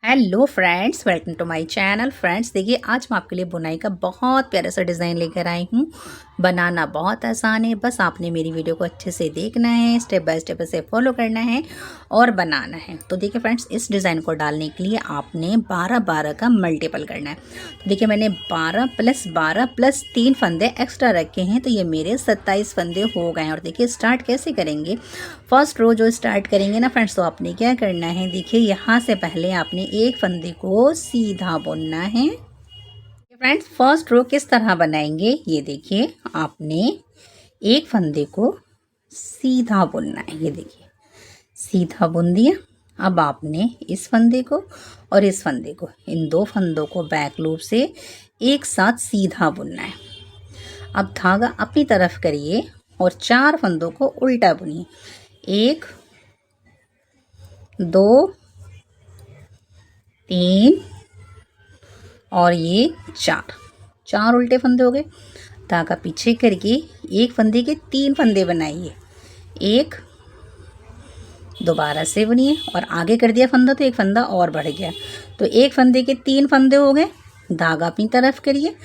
Hello friends, welcome to my channel. Friends देखिए, आज मैं आपके लिए बुनाई का बहुत प्यारा सा डिज़ाइन लेकर आई हूँ। बनाना बहुत आसान है, बस आपने मेरी वीडियो को अच्छे से देखना है, स्टेप बाय स्टेप इसे फॉलो करना है और बनाना है। तो देखिए फ्रेंड्स, इस डिज़ाइन को डालने के लिए आपने 12-12 का मल्टीपल करना है। तो देखिए, मैंने 12 + 12 + 3 फंदे एक्स्ट्रा रखे हैं, तो ये मेरे 27 फंदे हो गए हैं। और देखिए स्टार्ट कैसे करेंगे। फर्स्ट रो जो स्टार्ट करेंगे ना फ्रेंड्स, तो आपने क्या करना है, देखिए यहाँ से पहले आपने एक फंदे को सीधा बुनना है। फ्रेंड्स फर्स्ट रो किस तरह बनाएंगे, ये देखिए, आपने एक फंदे को सीधा बुनना है। ये देखिए, सीधा बुन दिया। अब आपने इस फंदे को और इस फंदे को, इन दो फंदों को बैक लूप से एक साथ सीधा बुनना है। अब धागा अपनी तरफ करिए और 4 फंदों को उल्टा बुनिए। 1 2 3 और ये 4 उल्टे फंदे हो गए। धागा पीछे करके एक फंदे के 3 फंदे बनाइए। एक दोबारा से बुनिए और आगे कर दिया फंदा तो एक फंदा और बढ़ गया, तो एक फंदे के 3 फंदे हो गए। धागा अपनी तरफ करिए,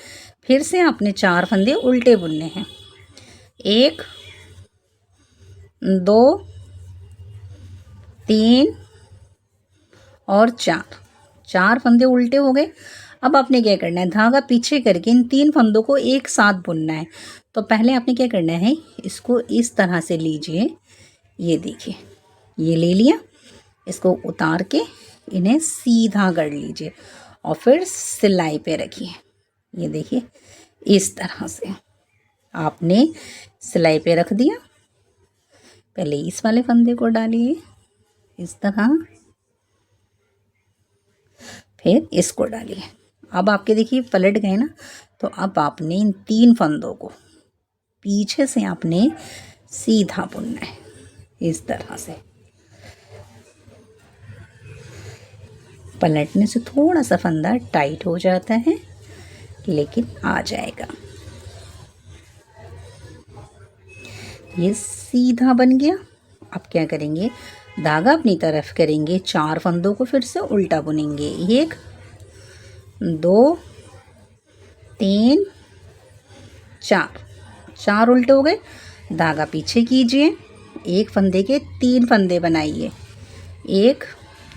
फिर से आपने 4 फंदे उल्टे बुनने हैं। 1 2 3 और 4 फंदे उल्टे हो गए। अब आपने क्या करना है, धागा पीछे करके इन 3 फंदों को एक साथ बुनना है। तो पहले आपने क्या करना है, इसको इस तरह से लीजिए। ये देखिए, ये ले लिया। इसको उतार के इन्हें सीधा कर लीजिए और फिर सिलाई पे रखिए। ये देखिए, इस तरह से आपने सिलाई पे रख दिया। पहले इस वाले फंदे को डालिए इस तरह, फिर इसको डालिए। अब आपके देखिए पलट गए ना, तो अब आपने इन 3 फंदों को पीछे से आपने सीधा बुनना है इस तरह से। पलटने से थोड़ा सा फंदा टाइट हो जाता है, लेकिन आ जाएगा। ये सीधा बन गया। अब क्या करेंगे, धागा अपनी तरफ करेंगे, 4 फंदों को फिर से उल्टा बुनेंगे। 1 2 3 4 उल्टे हो गए। धागा पीछे कीजिए, एक फंदे के 3 फंदे बनाइए। एक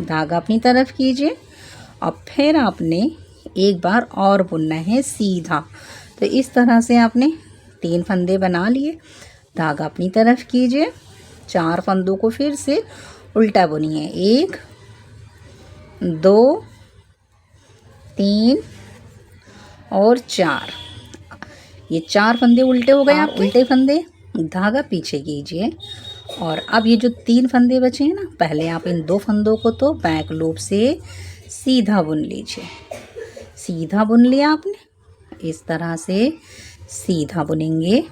धागा अपनी तरफ कीजिए और फिर आपने एक बार और बुनना है सीधा। तो इस तरह से आपने 3 फंदे बना लिए। धागा अपनी तरफ कीजिए, 4 फंदों को फिर से उल्टा बुनिए। 1 2 3 और 4। ये 4 फंदे उल्टे हो गए। आप उल्टे फंदे, धागा पीछे कीजिए और अब ये जो 3 फंदे बचे हैं ना, पहले आप इन 2 फंदों को तो बैक लूप से सीधा बुन लीजिए। सीधा बुन लिया आपने, इस तरह से सीधा बुनेंगे।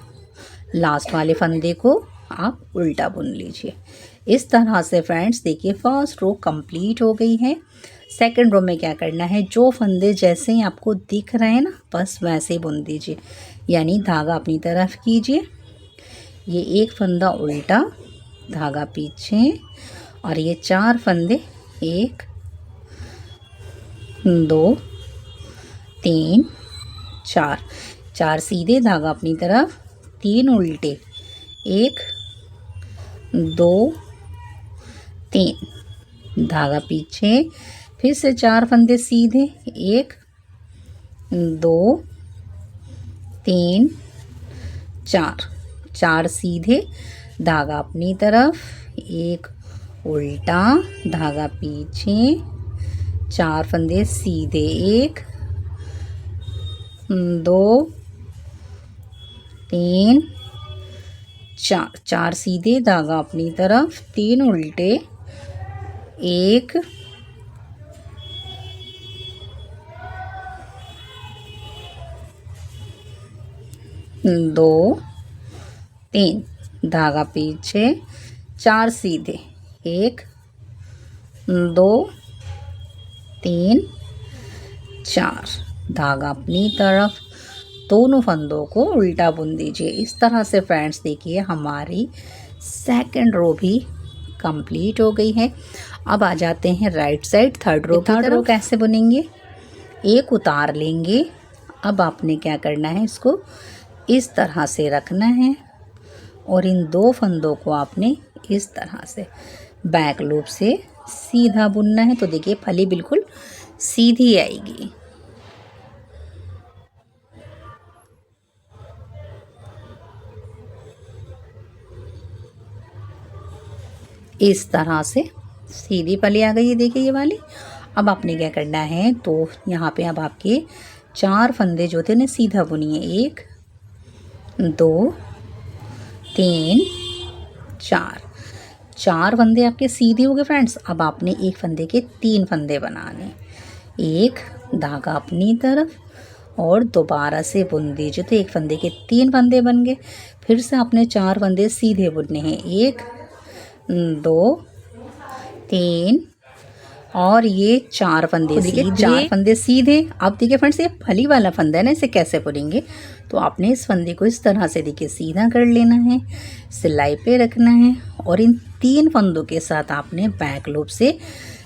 लास्ट वाले फंदे को आप उल्टा बुन लीजिए। इस तरह से फ्रेंड्स देखिए, फर्स्ट रो कंप्लीट हो गई है। सेकंड रो में क्या करना है, जो फंदे जैसे ही आपको दिख रहे हैं ना, बस वैसे ही बुन दीजिए। यानी धागा अपनी तरफ कीजिए, ये एक फंदा उल्टा, धागा पीछे और ये 4 फंदे, 1 2 3 4 सीधे, धागा अपनी तरफ, 3 उल्टे, 1 2 3, धागा पीछे, फिर से 4 फंदे सीधे, 1 2 3 4 सीधे, धागा अपनी तरफ, 1 उल्टा, धागा पीछे, 4 फंदे सीधे, 1 2 3 4 सीधे, धागा अपनी तरफ, 3 उल्टे, 1 2 3, धागा पीछे, 4 सीधे, 1 2 3 4, धागा अपनी तरफ, दोनों फंदों को उल्टा बुन दीजिए। इस तरह से फ्रेंड्स देखिए, हमारी सेकंड रो भी कंप्लीट हो गई है। अब आ जाते हैं right side third row. Third row कैसे बुनेंगे, एक उतार लेंगे। अब आपने क्या करना है, इसको इस तरह से रखना है और इन दो फंदों को आपने इस तरह से बैक लूप से सीधा बुनना है। तो देखिए फली बिल्कुल सीधी आएगी। इस तरह से सीधी फली आ गई है, देखिए ये वाली। अब आपने क्या करना है, तो यहाँ पे अब आपके 4 फंदे जो थे ना सीधा बुनिए, 1 2 3 4 फंदे आपके सीधे हो गए फ्रेंड्स। अब आपने एक फंदे के 3 फंदे बनाने, एक धागा अपनी तरफ और दोबारा से बुन दीजिए। तो एक फंदे के 3 फंदे बन गए। फिर से आपने 4 फंदे सीधे बुनने हैं, 1 2 3 और ये 4 फंदे देखिए, 4 फंदे सीधे। अब देखिए फ्रेंड्स, ये फली वाला फंदा है ना, इसे कैसे बुनेंगे, तो आपने इस फंदे को इस तरह से देखिए सीधा कर लेना है, सिलाई पे रखना है और इन 3 फंदों के साथ आपने बैक लूप से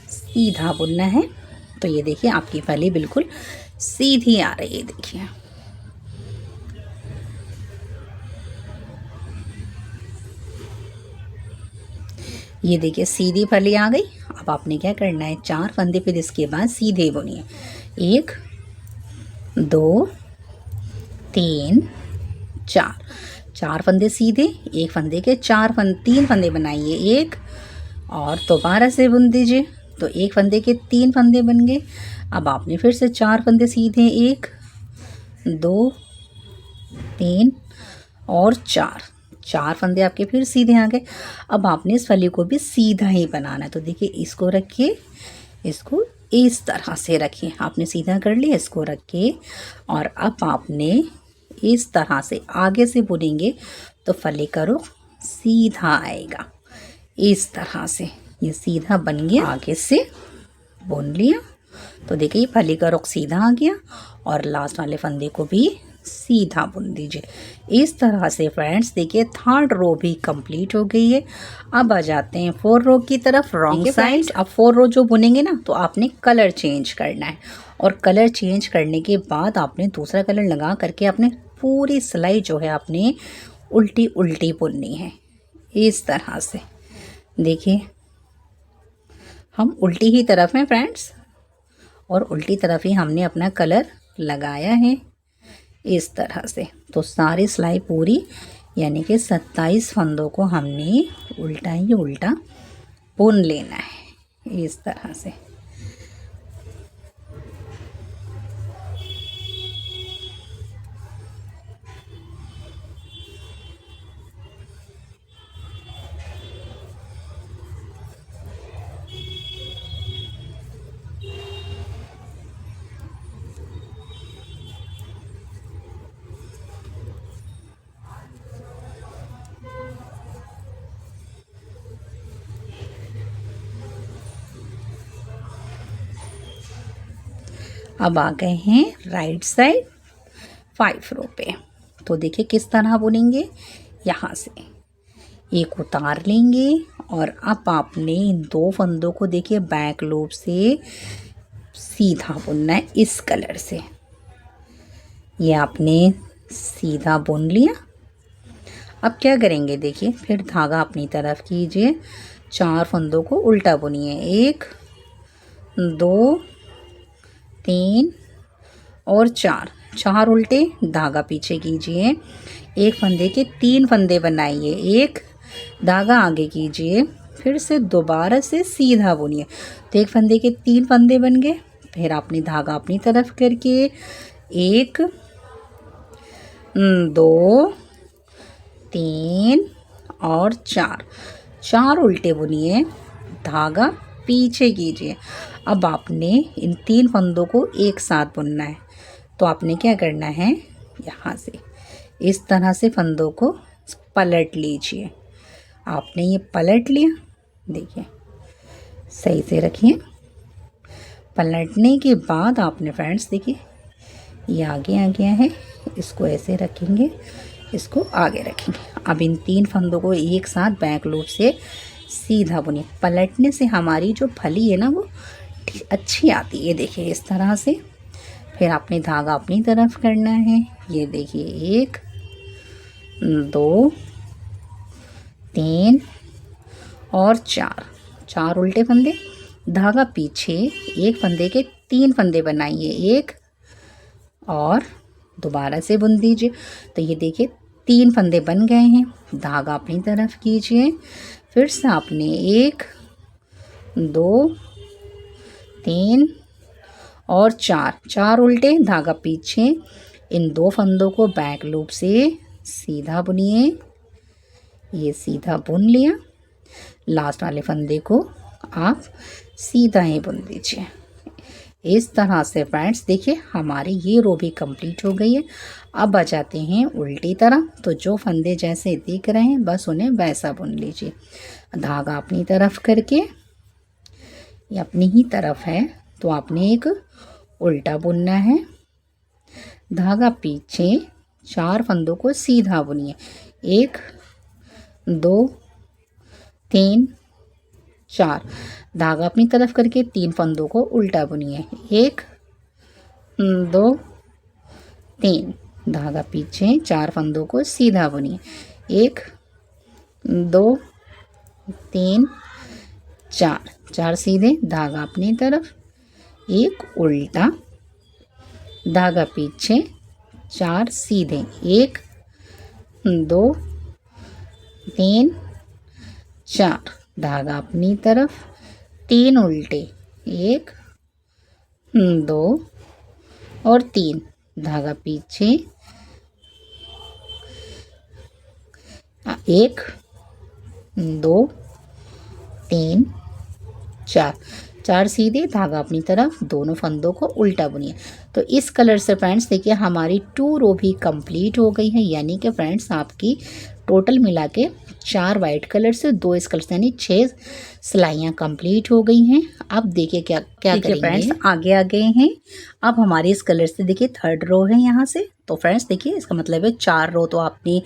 सीधा बुनना है। तो ये देखिए आपकी फली बिल्कुल सीधी आ रही है, देखिए। ये देखिए सीधी फली आ गई। अब आपने क्या करना है, 4 फंदे फिर इसके बाद सीधे बुनिए, 1 2 3 4 फंदे सीधे, एक फंदे के 3 फंदे बनाइए, 1 और दोबारा से बुन दीजिए। तो एक फंदे के 3 फंदे बन गए। अब आपने फिर से 4 फंदे सीधे, 1 2 3 और 4 फंदे आपके फिर सीधे आ गए। अब आपने इस फली को भी सीधा ही बनाना है। तो देखिए इसको रखिए, इसको इस तरह से रखिए, आपने सीधा कर लिया, इसको रखिए और अब आपने इस तरह से आगे से बुनेंगे तो फली का रुख सीधा आएगा। इस तरह से ये सीधा बन गया, आगे से बुन लिया। तो देखिए ये फली का रुख सीधा आ गया और लास्ट वाले फंदे को भी सीधा बुन दीजिए। इस तरह से फ्रेंड्स देखिए थर्ड रो भी कंप्लीट हो गई है। अब आ जाते हैं 4 रो की तरफ, रॉन्ग साइड। अब 4 रो जो बुनेंगे ना, तो आपने कलर चेंज करना है और कलर चेंज करने के बाद आपने दूसरा कलर लगा करके अपने पूरी सिलाई जो है आपने उल्टी उल्टी बुननी है। इस तरह से देखिए हम उल्टी ही तरफ हैं फ्रेंड्स और उल्टी तरफ ही हमने अपना कलर लगाया है, इस तरह से। तो सारी सिलाई पूरी यानी कि 27 फंदों को हमने उल्टा ही उल्टा बुन लेना है, इस तरह से। अब आ गए हैं राइट साइड 5 रो पे। तो देखिए किस तरह बुनेंगे, यहाँ से एक उतार लेंगे और अब आपने इन 2 फंदों को देखिए बैक लूप से सीधा बुनना है, इस कलर से। ये आपने सीधा बुन लिया। अब क्या करेंगे, देखिए फिर धागा अपनी तरफ कीजिए, 4 फंदों को उल्टा बुनिए, 1 2 3 और 4 उल्टे, धागा पीछे कीजिए, एक फंदे के 3 फंदे बनाइए, एक धागा आगे कीजिए, फिर से दोबारा से सीधा बुनिए। तो एक फंदे के 3 फंदे बन गए। फिर आपने धागा अपनी तरफ करके 1 2 3 और 4 उल्टे बुनिए, धागा पीछे कीजिए। अब आपने इन 3 फंदों को एक साथ बुनना है। तो आपने क्या करना है, यहाँ से इस तरह से फंदों को पलट लीजिए। आपने ये पलट लिया, देखिए सही से रखिए। पलटने के बाद आपने फ्रेंड्स देखिए ये आगे आ गया है, इसको ऐसे रखेंगे, इसको आगे रखेंगे। अब इन 3 फंदों को एक साथ बैक लूप से सीधा बुनिए। पलटने से हमारी जो फली है ना वो अच्छी आती है। ये देखिए इस तरह से। फिर आपने धागा अपनी तरफ करना है। ये देखिए 1 2 3 और 4 उल्टे फंदे, धागा पीछे, एक फंदे के 3 फंदे बनाइए, 1 और दोबारा से बुन दीजिए। तो ये देखिए 3 फंदे बन गए हैं। धागा अपनी तरफ कीजिए। फिर से आपने 1 2 3 और 4 उल्टे, धागा पीछे। इन 2 फंदों को बैक लूप से सीधा बुनिए। ये सीधा बुन लिया। लास्ट वाले फंदे को आप सीधा ही बुन दीजिए। इस तरह से फ्रेंड्स देखिए हमारी ये रो भी कंप्लीट हो गई है। अब आ जाते हैं उल्टी तरफ। तो जो फंदे जैसे दिख रहे हैं बस उन्हें वैसा बुन लीजिए। धागा अपनी तरफ करके, ये अपनी ही तरफ है तो आपने एक उल्टा बुनना है। धागा पीछे, 4 फंदों को सीधा बुनिए। 1 2 3 4, धागा अपनी तरफ करके 3 फंदों को उल्टा बुनिए। 1 2 3, धागा पीछे, 4 फंदों को सीधा बुनिए। 1 2 3 4 सीधे, धागा अपनी तरफ, एक उल्टा, धागा पीछे, 4 सीधे। 1 2 3 4, धागा अपनी तरफ, 3 उल्टे, 1 2 और 3, धागा पीछे, 1 2 3 4 सीधे, धागा अपनी तरफ, दोनों फंदों को उल्टा बुनिए। तो इस कलर से फ्रेंड्स देखिए हमारी 2 रो भी कंप्लीट हो गई है। यानी कि फ्रेंड्स आपकी टोटल मिला के 4 वाइट कलर से 2 इस कलर से, यानी 6 सिलाइयाँ कंप्लीट हो गई हैं। अब देखिए क्या करेंगे फ्रेंड्स, आगे आ गए हैं। अब हमारे इस कलर से देखिए 3rd रो है यहाँ से। तो फ्रेंड्स देखिए इसका मतलब है 4 रो तो आपने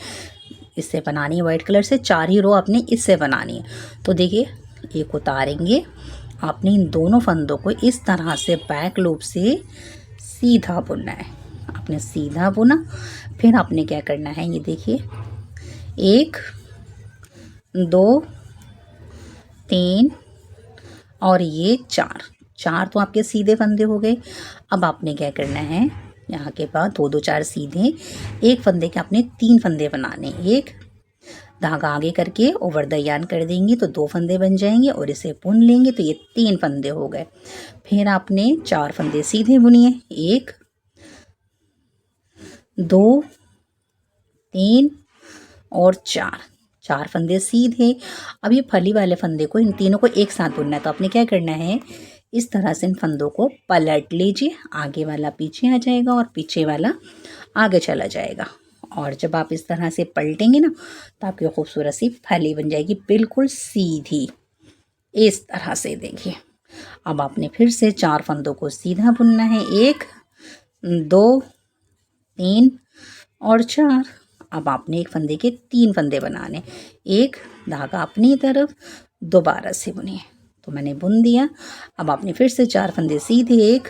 इससे बनानी है वाइट कलर से, 4 ही रो आपने इससे बनानी है। तो देखिए एक उतारेंगे, आपने इन दोनों फंदों को इस तरह से बैक लूप से सीधा बुनना है। आपने सीधा बुना, फिर आपने क्या करना है, ये देखिए 1 2 3 और ये 4 तो आपके सीधे फंदे हो गए। अब आपने क्या करना है, यहाँ के बाद 2 2 4 सीधे, एक फंदे के आपने 3 फंदे बनाने। 1 धागा आगे करके ओवर द यार्न कर देंगे तो 2 फंदे बन जाएंगे और इसे बुन लेंगे तो ये 3 फंदे हो गए। फिर आपने 4 फंदे सीधे बुनिए। 1 2 3 और 4 फंदे सीधे। अब ये फली वाले फंदे को, इन तीनों को एक साथ बुनना है। तो आपने क्या करना है, इस तरह से इन फंदों को पलट लीजिए। आगे वाला पीछे आ जाएगा और पीछे वाला आगे चला जाएगा। और जब आप इस तरह से पलटेंगे ना तो आपकी खूबसूरत सी फली बन जाएगी, बिल्कुल सीधी। इस तरह से देखिए। अब आपने फिर से 4 फंदों को सीधा बुनना है। 1 2 3 और 4। अब आपने एक फंदे के 3 फंदे बनाने। 1 धागा अपनी तरफ, दोबारा से बुनिए। तो मैंने बुन दिया। अब आपने फिर से 4 फंदे सीधे, 1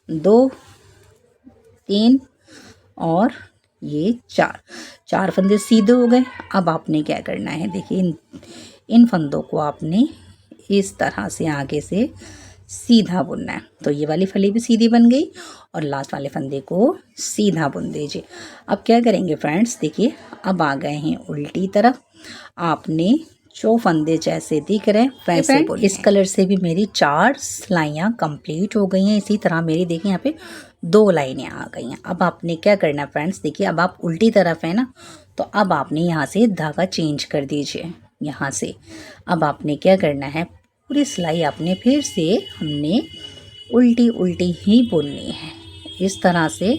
2 3 और ये 4 फंदे सीधे हो गए। अब आपने क्या करना है, देखिए इन फंदों को आपने इस तरह से आगे से सीधा बुनना है। तो ये वाली फली भी सीधी बन गई और लास्ट वाले फंदे को सीधा बुन दीजिए। अब क्या करेंगे फ्रेंड्स, देखिए अब आ गए हैं उल्टी तरफ। आपने जो फंदे जैसे दिख रहे हैं वैसे बुनने। इस कलर से भी मेरी 4 सिलाइयाँ कंप्लीट हो गई हैं। इसी तरह मेरी देखिए यहाँ पे 2 लाइनें आ गई हैं। अब आपने क्या करना है फ्रेंड्स, देखिए अब आप उल्टी तरफ है ना, तो अब आपने यहाँ से धागा चेंज कर दीजिए। यहाँ से अब आपने क्या करना है, पूरी सिलाई आपने फिर से हमने उल्टी उल्टी ही बुननी है। इस तरह से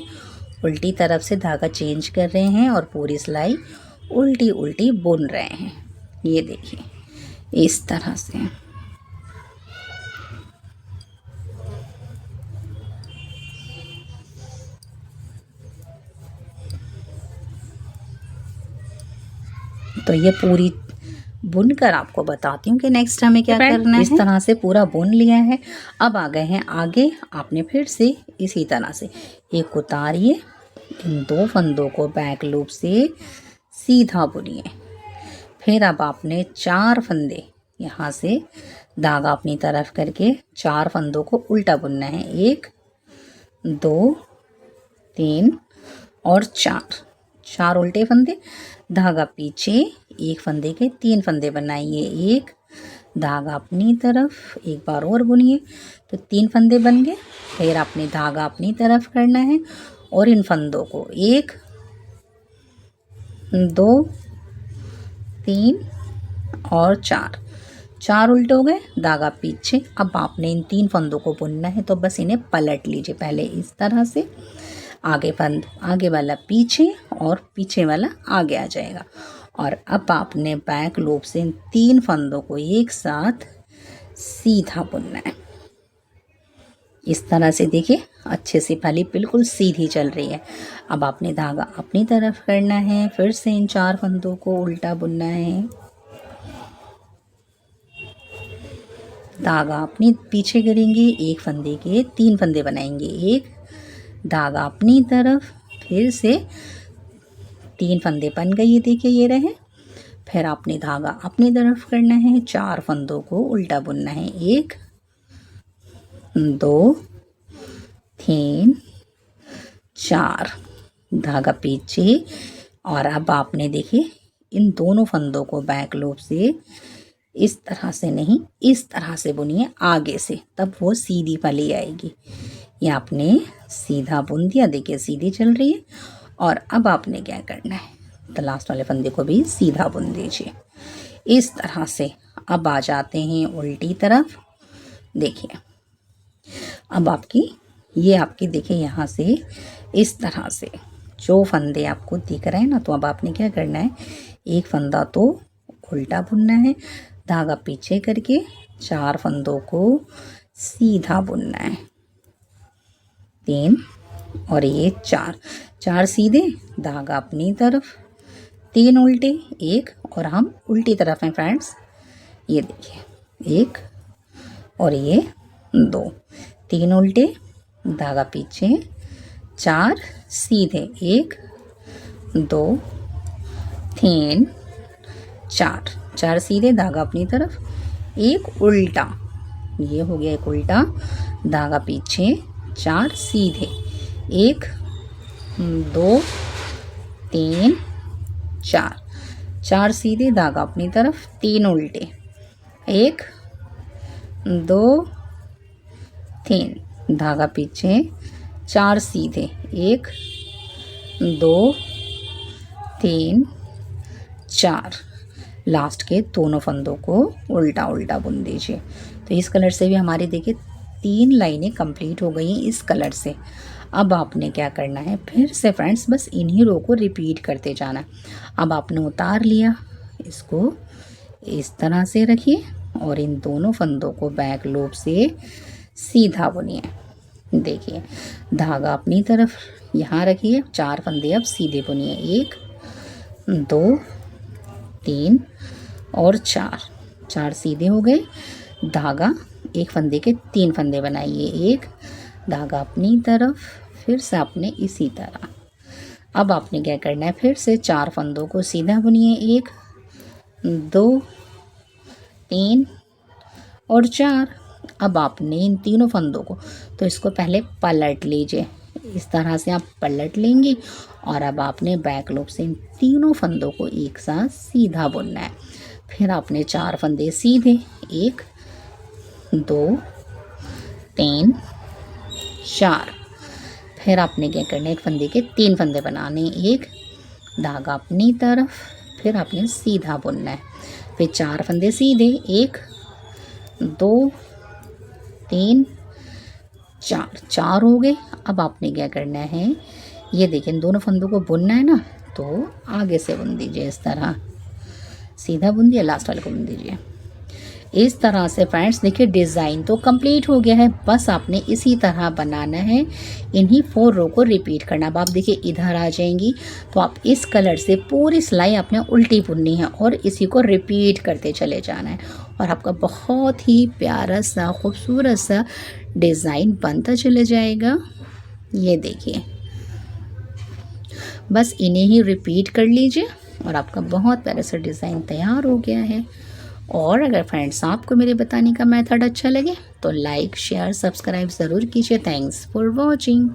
उल्टी तरफ से धागा चेंज कर रहे हैं और पूरी सिलाई उल्टी उल्टी बुन रहे हैं। ये देखिए इस तरह से। तो ये पूरी बुनकर आपको बताती हूँ कि नेक्स्ट हमें क्या करना है। इस तरह से पूरा बुन लिया है। अब आ गए हैं आगे। आपने फिर से इसी तरह से एक उतारिए, इन 2 फंदों को बैक लूप से सीधा बुनिए। फिर अब आपने 4 फंदे यहाँ से धागा अपनी तरफ करके 4 फंदों को उल्टा बुनना है। 1 2 3 और 4 उल्टे फंदे, धागा पीछे, एक फंदे के 3 फंदे बनाइए। एक धागा अपनी तरफ, एक बार और बुनिए तो 3 फंदे बन गए। फिर आपने धागा अपनी तरफ करना है और इन फंदों को 1 2 3 और 4 उल्टे हो गए, धागा पीछे। अब आपने इन 3 फंदों को बुनना है, तो बस इन्हें पलट लीजिए पहले इस तरह से। आगे फंद, आगे वाला पीछे और पीछे वाला आगे आ जाएगा। और अब आपने बैक लूप से इन 3 फंदों को एक साथ सीधा बुनना है। इस तरह से देखिए अच्छे से पहले बिल्कुल सीधी चल रही है। अब आपने धागा अपनी तरफ करना है, फिर से इन 4 फंदों को उल्टा बुनना है। धागा अपनी पीछे करेंगे, एक फंदे के 3 फंदे बनाएंगे। एक धागा अपनी तरफ, फिर से 3 फंदे बन गए, ये देखिए ये रहे। फिर आपने धागा अपनी तरफ करना है, 4 फंदों को उल्टा बुनना है। 1 2 3 4, धागा पीछे। और अब आपने देखिए इन दोनों फंदों को बैक लूप से इस तरह से नहीं, इस तरह से बुनिए आगे से, तब वो सीधी फली आएगी। ये आपने सीधा बुन दिया, देखिए सीधी चल रही है। और अब आपने क्या करना है, तो लास्ट वाले फंदे को भी सीधा बुन दीजिए इस तरह से। अब आ जाते हैं उल्टी तरफ। देखिए अब आपकी देखिए यहाँ से इस तरह से जो फंदे आपको दिख रहे हैं ना, तो अब आपने क्या करना है, एक फंदा तो उल्टा बुनना है, धागा पीछे करके 4 फंदों को सीधा बुनना है। 3 और ये 4 सीधे, धागा अपनी तरफ, 3 उल्टे, 1 और हम उल्टी तरफ हैं फ्रेंड्स। ये देखिए 1 और ये 2, 3 उल्टे, धागा पीछे, 4 सीधे, 1 2 3 4 सीधे, धागा अपनी तरफ, 1 उल्टा, ये हो गया 1 उल्टा, धागा पीछे, 4 सीधे, 1 2 3 4 सीधे, धागा अपनी तरफ, 3 उल्टे, 1 2 3, धागा पीछे, 4 सीधे, 1 2 3 4, लास्ट के दोनों फंदों को उल्टा उल्टा बुन दीजिए। तो इस कलर से भी हमारी देखिए 3 लाइनें कंप्लीट हो गई इस कलर से। अब आपने क्या करना है, फिर से फ्रेंड्स बस इन्हीं रो को रिपीट करते जाना। अब आपने उतार लिया, इसको इस तरह से रखिए और इन दोनों फंदों को बैक लूप से सीधा बुनिए। देखिए धागा अपनी तरफ यहाँ रखिए, 4 फंदे अब सीधे बुनिए, 1 2 3 और 4 सीधे हो गए, धागा एक फंदे के 3 फंदे बनाइए, 1 धागा अपनी तरफ, फिर से आपने इसी तरह। अब आपने क्या करना है, फिर से 4 फंदों को सीधा बुनिए, 1 2 3 और 4। अब आपने इन तीनों फंदों को, तो इसको पहले पलट लीजिए, इस तरह से आप पलट लेंगे। और अब आपने बैक लूप से इन तीनों फंदों को एक साथ सीधा बुनना है। फिर आपने 4 फंदे सीधे, 1 2 3 4। फिर आपने क्या करना है, एक फंदे के 3 फंदे बनाने, 1 धागा अपनी तरफ, फिर आपने सीधा बुनना है। फिर 4 फंदे सीधे, 1 2 3 4 हो गए। अब आपने क्या करना है, ये देखिए इन दोनों फंदों को बुनना है ना, तो आगे से बुन दीजिए, इस तरह सीधा बुन दिया, लास्ट वाले को बुन दीजिए। इस तरह से फ्रेंड्स देखिए डिज़ाइन तो कंप्लीट हो गया है, बस आपने इसी तरह बनाना है। इन्हीं 4 रो को रिपीट करना। अब आप देखिए इधर आ जाएंगी तो आप इस कलर से पूरी सिलाई आपने उल्टी बुननी है और इसी को रिपीट करते चले जाना है और आपका बहुत ही प्यारा सा खूबसूरत सा डिज़ाइन बनता चले जाएगा। ये देखिए बस इन्हें ही रिपीट कर लीजिए और आपका बहुत प्यारा सा डिज़ाइन तैयार हो गया है। और अगर फ्रेंड्स आपको मेरे बताने का मेथड अच्छा लगे तो लाइक शेयर सब्सक्राइब ज़रूर कीजिए। Thanks for watching.